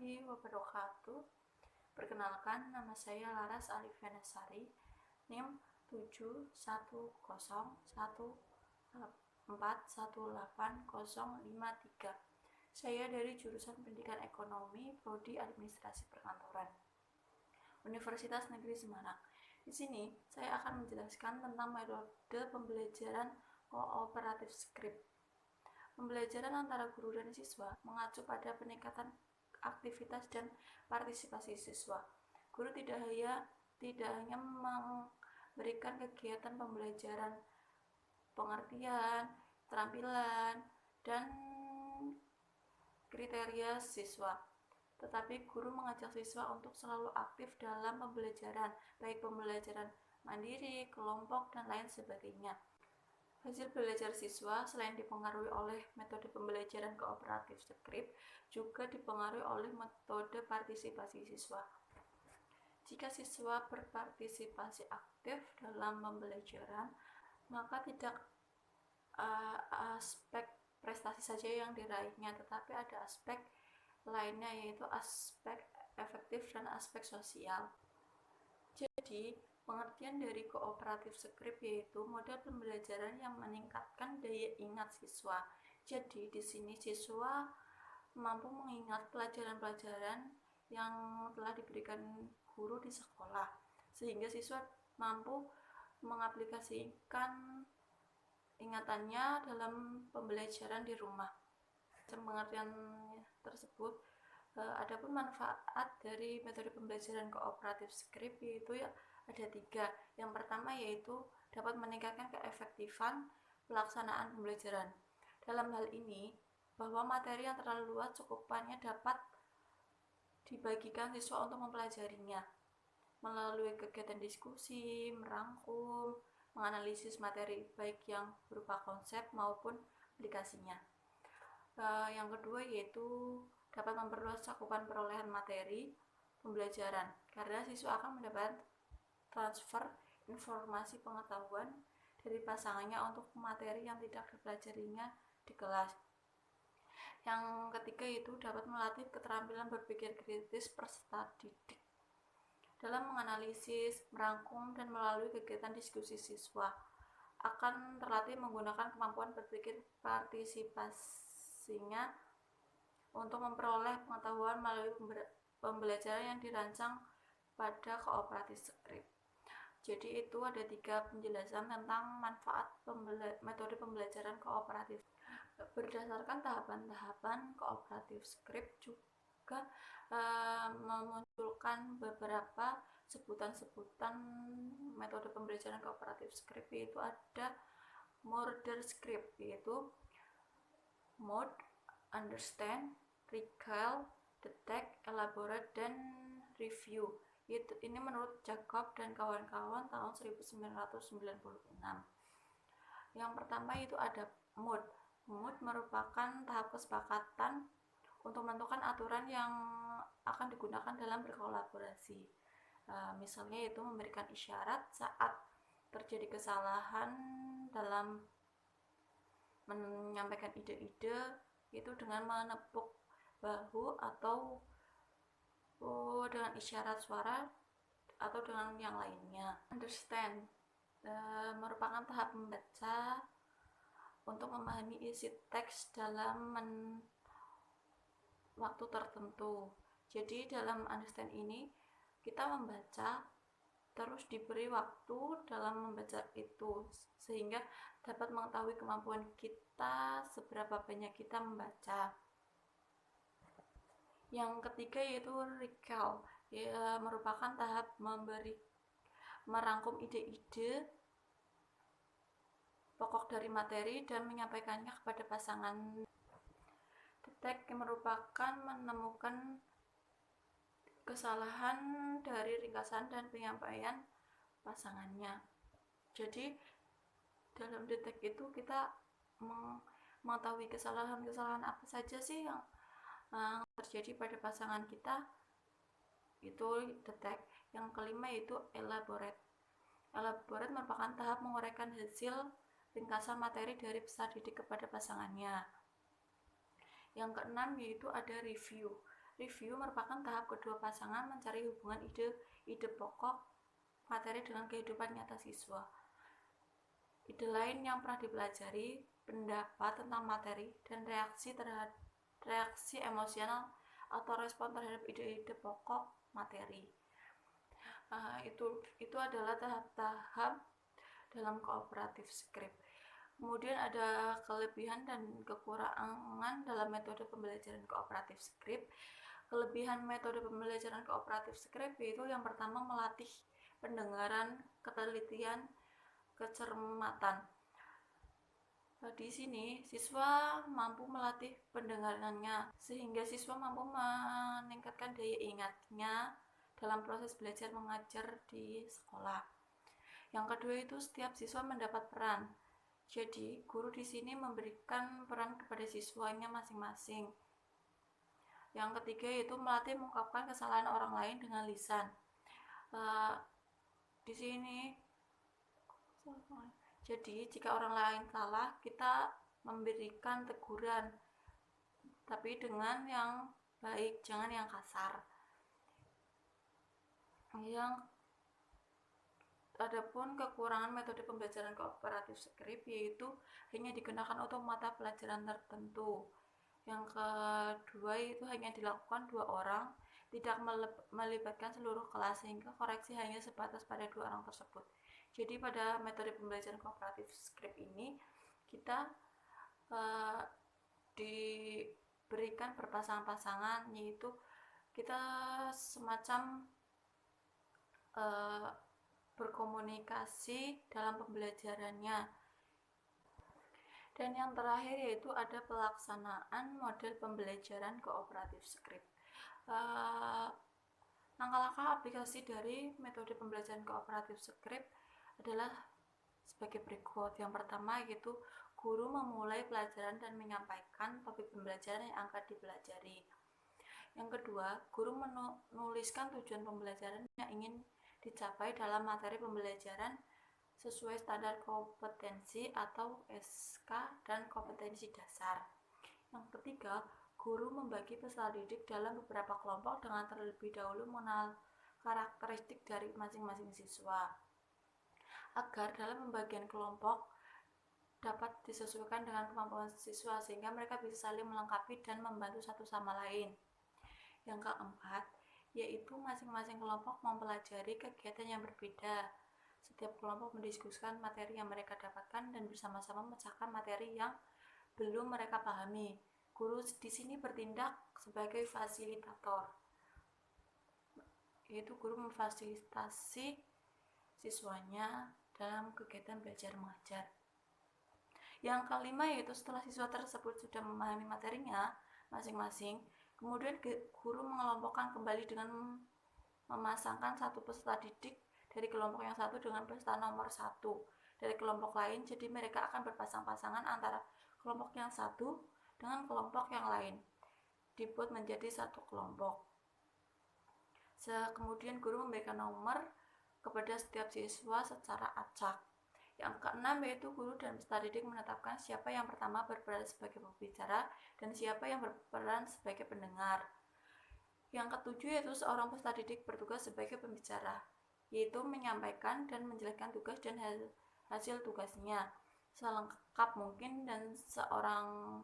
warahmatullahi wabarakatuh. Perkenalkan, nama saya Laras Alifiana Sari, NIM 71014180053. Saya dari jurusan Pendidikan Ekonomi, Prodi Administrasi Perkantoran, Universitas Negeri Semarang. Di sini saya akan menjelaskan tentang metode pembelajaran kooperatif script. Pembelajaran antara guru dan siswa mengacu pada peningkatan aktivitas dan partisipasi siswa. Guru tidak hanya memberikan kegiatan pembelajaran, pengertian, keterampilan, dan kriteria siswa, tetapi guru mengajak siswa untuk selalu aktif dalam pembelajaran, baik pembelajaran mandiri, kelompok, dan lain sebagainya. Hasil belajar siswa selain dipengaruhi oleh metode pembelajaran kooperatif script, juga dipengaruhi oleh metode partisipasi siswa. Jika siswa berpartisipasi aktif dalam pembelajaran, maka tidak aspek prestasi saja yang diraihnya, tetapi ada aspek lainnya, yaitu aspek efektif dan aspek sosial. Jadi, pengertian dari kooperatif script yaitu model pembelajaran yang meningkatkan daya ingat siswa. Jadi, di sini siswa mampu mengingat pelajaran-pelajaran yang telah diberikan guru di sekolah, sehingga siswa mampu mengaplikasikan ingatannya dalam pembelajaran di rumah. Pengertian tersebut, adapun manfaat dari metode pembelajaran kooperatif script yaitu ada 3. Yang pertama yaitu dapat meningkatkan keefektifan pelaksanaan pembelajaran. Dalam hal ini, bahwa materi yang terlalu luas cakupannya dapat dibagikan siswa untuk mempelajarinya melalui kegiatan diskusi, merangkum, menganalisis materi baik yang berupa konsep maupun aplikasinya. Yang kedua yaitu dapat memperluas cakupan perolehan materi pembelajaran, karena siswa akan mendapat transfer informasi pengetahuan dari pasangannya untuk materi yang tidak dipelajarinya di kelas. Yang ketiga yaitu dapat melatih keterampilan berpikir kritis peserta didik dalam menganalisis, merangkum, dan melalui kegiatan diskusi siswa akan terlatih menggunakan kemampuan berpikir partisipasinya untuk memperoleh pengetahuan melalui pembelajaran yang dirancang pada kooperatif script. Jadi itu ada 3 penjelasan tentang manfaat metode pembelajaran kooperatif. Berdasarkan tahapan-tahapan kooperatif script juga memunculkan beberapa sebutan-sebutan metode pembelajaran kooperatif script, yaitu ada Murder script, yaitu mode, understand, recall, detect, elaborate, dan review. Ini menurut Jacob dan kawan-kawan tahun 1996. Yang pertama itu ada mood. Mood merupakan tahap kesepakatan untuk menentukan aturan yang akan digunakan dalam berkolaborasi. Misalnya itu memberikan isyarat saat terjadi kesalahan dalam menyampaikan ide-ide, itu dengan menepuk bahu atau dengan isyarat suara atau dengan yang lainnya. Understand merupakan tahap membaca untuk memahami isi teks dalam waktu tertentu. Jadi dalam understand ini kita membaca terus diberi waktu dalam membaca itu, sehingga dapat mengetahui kemampuan kita seberapa banyak kita membaca. Yang ketiga yaitu recall, merupakan tahap merangkum ide-ide pokok dari materi dan menyampaikannya kepada pasangan. Detect merupakan menemukan kesalahan dari ringkasan dan penyampaian pasangannya. Jadi dalam detect itu kita mengetahui kesalahan-kesalahan apa saja sih yang terjadi pada pasangan kita, itu detect. Yang kelima yaitu elaborate. Elaborate merupakan tahap menguraikan hasil ringkasan materi dari peserta didik kepada pasangannya. Yang keenam yaitu ada review. Review merupakan tahap kedua pasangan mencari hubungan ide pokok materi dengan kehidupan nyata siswa. Ide lain yang pernah dipelajari, pendapat tentang materi, dan reaksi emosional atau respon terhadap ide-ide pokok materi. Itu adalah tahap-tahap dalam kooperatif script. Kemudian ada kelebihan dan kekurangan dalam metode pembelajaran kooperatif script. Kelebihan metode pembelajaran kooperatif script yaitu yang pertama melatih pendengaran, ketelitian, kecermatan. Di sini siswa mampu melatih pendengarannya sehingga siswa mampu meningkatkan daya ingatnya dalam proses belajar mengajar di sekolah. Yang kedua itu setiap siswa mendapat peran. Jadi, guru di sini memberikan peran kepada siswanya masing-masing. Yang ketiga yaitu melatih mengungkapkan kesalahan orang lain dengan lisan. Di sini jadi jika orang lain salah, kita memberikan teguran, tapi dengan yang baik, jangan yang kasar. Adapun kekurangan metode pembelajaran kooperatif script yaitu hanya digunakan untuk mata pelajaran tertentu. Yang kedua itu hanya dilakukan 2 orang, tidak melibatkan seluruh kelas sehingga koreksi hanya sebatas pada 2 orang tersebut. Jadi pada metode pembelajaran kooperatif script ini kita diberikan berpasangan-pasangan, yaitu kita semacam berkomunikasi dalam pembelajarannya. Dan yang terakhir yaitu ada pelaksanaan model pembelajaran kooperatif script. Langkah-langkah aplikasi dari metode pembelajaran kooperatif script adalah sebagai berikut. Yang pertama yaitu guru memulai pelajaran dan menyampaikan topik pembelajaran yang akan dipelajari. Yang kedua, guru menuliskan tujuan pembelajaran yang ingin dicapai dalam materi pembelajaran sesuai standar kompetensi atau SK dan kompetensi dasar. Yang ketiga, guru membagi peserta didik dalam beberapa kelompok dengan terlebih dahulu mengenal karakteristik dari masing-masing siswa, agar dalam pembagian kelompok dapat disesuaikan dengan kemampuan siswa sehingga mereka bisa saling melengkapi dan membantu satu sama lain. Yang keempat, yaitu masing-masing kelompok mempelajari kegiatan yang berbeda. Setiap kelompok mendiskusikan materi yang mereka dapatkan dan bersama-sama memecahkan materi yang belum mereka pahami. Guru di sini bertindak sebagai fasilitator, yaitu guru memfasilitasi siswanya dalam kegiatan belajar mengajar. Yang kelima yaitu setelah siswa tersebut sudah memahami materinya masing-masing, kemudian guru mengelompokkan kembali dengan memasangkan satu peserta didik dari kelompok yang satu dengan peserta nomor 1 dari kelompok lain. Jadi mereka akan berpasang-pasangan antara kelompok yang satu dengan kelompok yang lain, dibuat menjadi satu kelompok. Kemudian guru memberikan nomor kepada setiap siswa secara acak. Yang keenam yaitu guru dan peserta didik menetapkan siapa yang pertama berperan sebagai pembicara dan siapa yang berperan sebagai pendengar. Yang ketujuh yaitu seorang peserta didik bertugas sebagai pembicara, yaitu menyampaikan dan menjelaskan tugas dan hasil tugasnya selengkap mungkin, dan seorangnya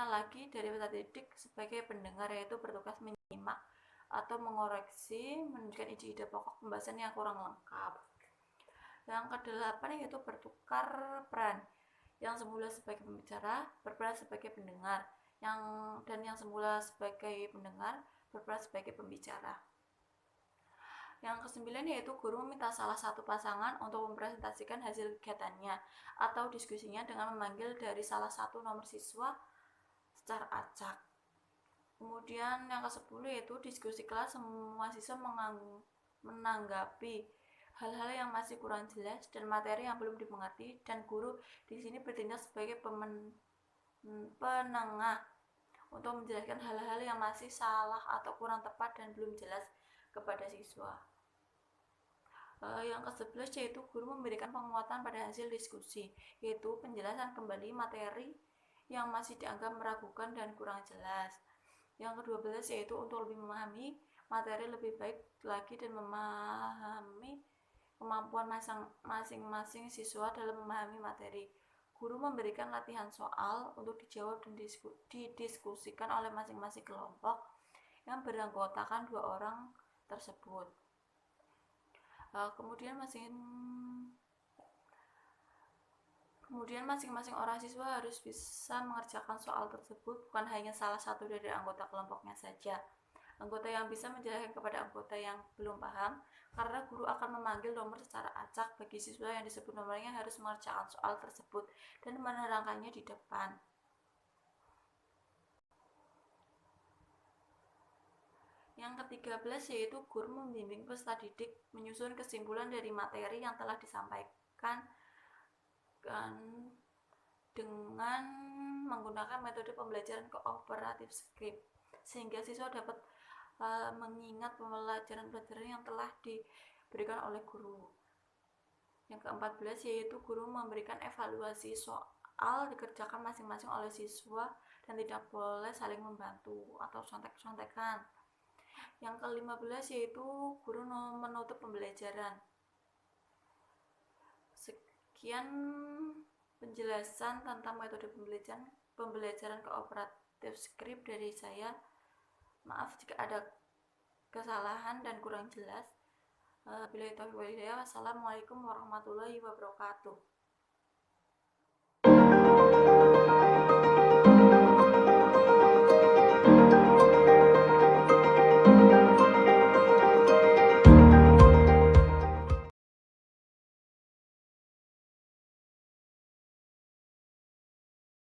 lagi dari peserta didik sebagai pendengar, yaitu bertugas menyimak atau mengoreksi, menunjukkan ide-ide pokok pembahasan yang kurang lengkap. Yang kedelapan yaitu bertukar peran. Yang semula sebagai pembicara berperan sebagai pendengar, dan yang semula sebagai pendengar berperan sebagai pembicara. Yang kesembilan yaitu guru meminta salah satu pasangan untuk mempresentasikan hasil kegiatannya atau diskusinya dengan memanggil dari salah satu nomor siswa secara acak. Kemudian yang ke-10 yaitu diskusi kelas, semua siswa menanggapi hal-hal yang masih kurang jelas dan materi yang belum dimengerti, dan guru di sini bertindak sebagai penengah untuk menjelaskan hal-hal yang masih salah atau kurang tepat dan belum jelas kepada siswa. Yang ke-11 yaitu guru memberikan penguatan pada hasil diskusi, yaitu penjelasan kembali materi yang masih dianggap meragukan dan kurang jelas. Yang ke-12 yaitu untuk lebih memahami materi lebih baik lagi dan memahami kemampuan masing-masing siswa dalam memahami materi. Guru memberikan latihan soal untuk dijawab dan didiskusikan oleh masing-masing kelompok yang beranggotakan 2 orang tersebut. Kemudian masing-masing orang siswa harus bisa mengerjakan soal tersebut, bukan hanya salah satu dari anggota kelompoknya saja. Anggota yang bisa menjelaskan kepada anggota yang belum paham, karena guru akan memanggil nomor secara acak bagi siswa yang disebut nomornya harus mengerjakan soal tersebut dan menerangkannya di depan. Yang ke-13 yaitu guru membimbing peserta didik menyusun kesimpulan dari materi yang telah disampaikan dengan menggunakan metode pembelajaran kooperatif script, sehingga siswa dapat mengingat pembelajaran yang telah diberikan oleh guru. Yang ke-14 yaitu guru memberikan evaluasi soal dikerjakan masing-masing oleh siswa dan tidak boleh saling membantu atau contek-contekan. Yang ke-15 yaitu guru menutup pembelajaran. Sekian penjelasan tentang metode pembelajaran kooperatif script dari saya. Maaf jika ada kesalahan dan kurang jelas. Wassalamualaikum warahmatullahi wabarakatuh.